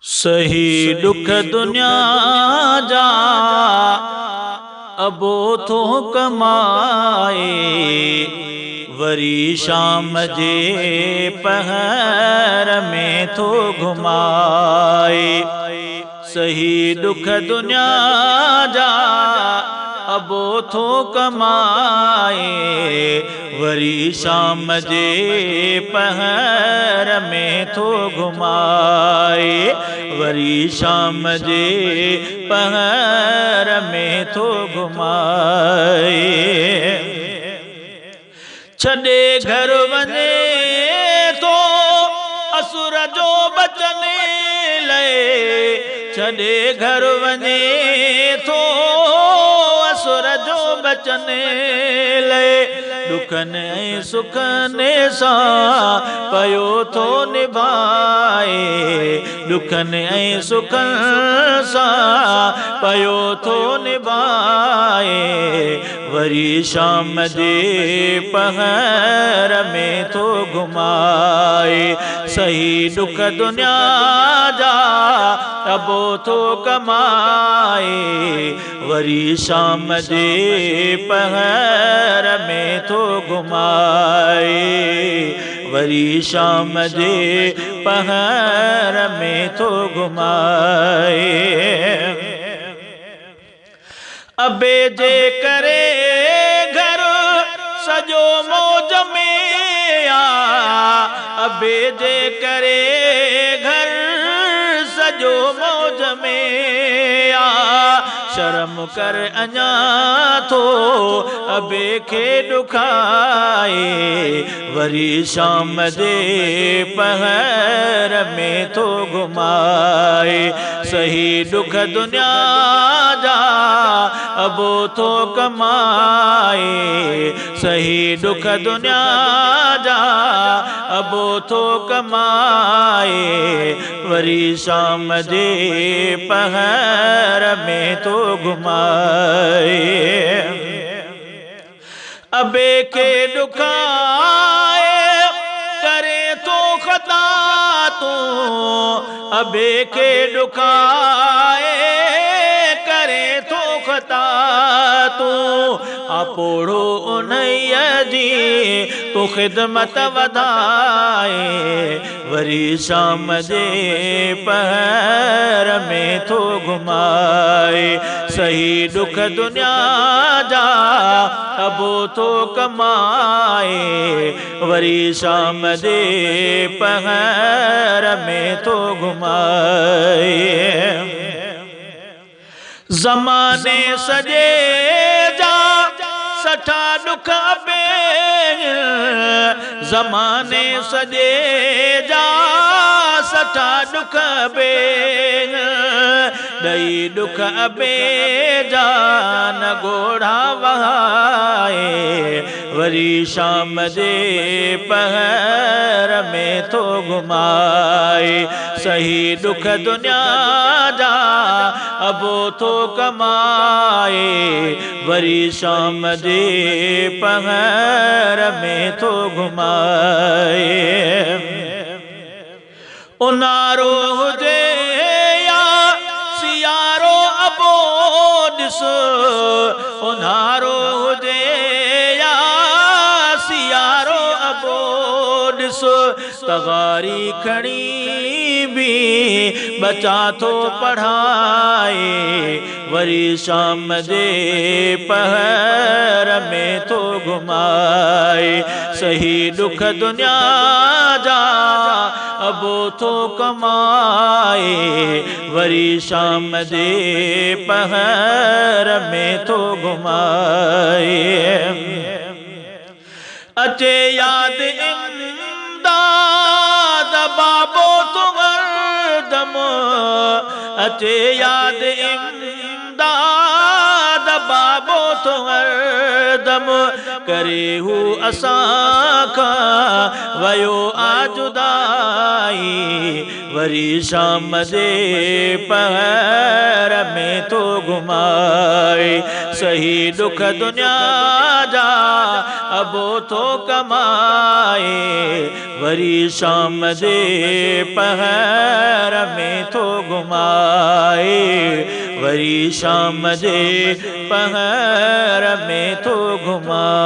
सही दुख दुनिया जा अबो थो कमाए, वरी शाम जे पहर में थो घुमाए। सही दुख दुनिया जा अबो थो कमाए, वरी शाम जे पहर में थो घुमाए, वरी शाम जे पहर में थो घुमाए। छॾे घर वञे थो असुर जो बचन लए, छॾे घर वञे थो असुर जो बचन लए। दुखन ऐं सुखन सां पयो थो निभाए, दुखन ऐं सुखन सां पयो थो निभाए, वरी शाम जे पहर में थो घुमाए। सही दुख दुनिया जा अबो थो कमाए, वरी शाम जे पहर में थो घुमाए, वरी शाम जे पहर में थो घुमाए। अबे जे करे घर सजो मौज में आ, अबे जे करे घर सजो मौज में आ। शर्म कर अञा थो अबे खे ॾुखाए, वरी शाम जे पहर में थो घुमाए। सही दुख दुनिया जा अबो थो कमाए, सही दुख दुनिया जा अबो थो कमाए, वरी शाम जे पहर में थो घुमाए। अबे खे ॾुखाए करे थो ख़ता तूं, अबे खे ॾुखाए करे थो ख़ता तूं। अपोड़ो उन्हीअ जी तूं ख़िदमत वधाए, वरी शाम जे पहर में थो घुमाए। सही दुख दुनिया जा अबो थो कमाए, वरी शाम जे पहर में थो घुमाए। ज़माने सॼे जा सठा दुख अबे, ज़माने सॼे जा सठा दुख अबे, ॾई दुख अबे जा न घोड़ा वहाए, वरी शाम जे पहर में थो घुमाए। सही दुख दुनिया जा अबो थो कमाए, वरी शाम जे पहर में थो घुमाए। उन्हारो हुजे या सियारो अबो ॾिस, उन्हारो हुजे या सियारो अबो ॾिस, तगारी खणी भी बचा थो पढ़ाए, वरी शाम जे पहर में थो घुमाए। सही दुख दुनिया जा अबो थो कमाए, वरी शाम जे पहर में थो घुमाए। अचे याद इमदाद बाबो तो हरदम, अचे याद इमदाद बाबो तो हरदम, करे हू असां खां वयो आ जुदाई, वरी शाम जे पहर में थो घुमाए। सही दुख दुनिया जा अबो थो कमाए, वरी शाम जे पहर में थो घुमाए, वरी शाम जे पहर में थो घुमाए।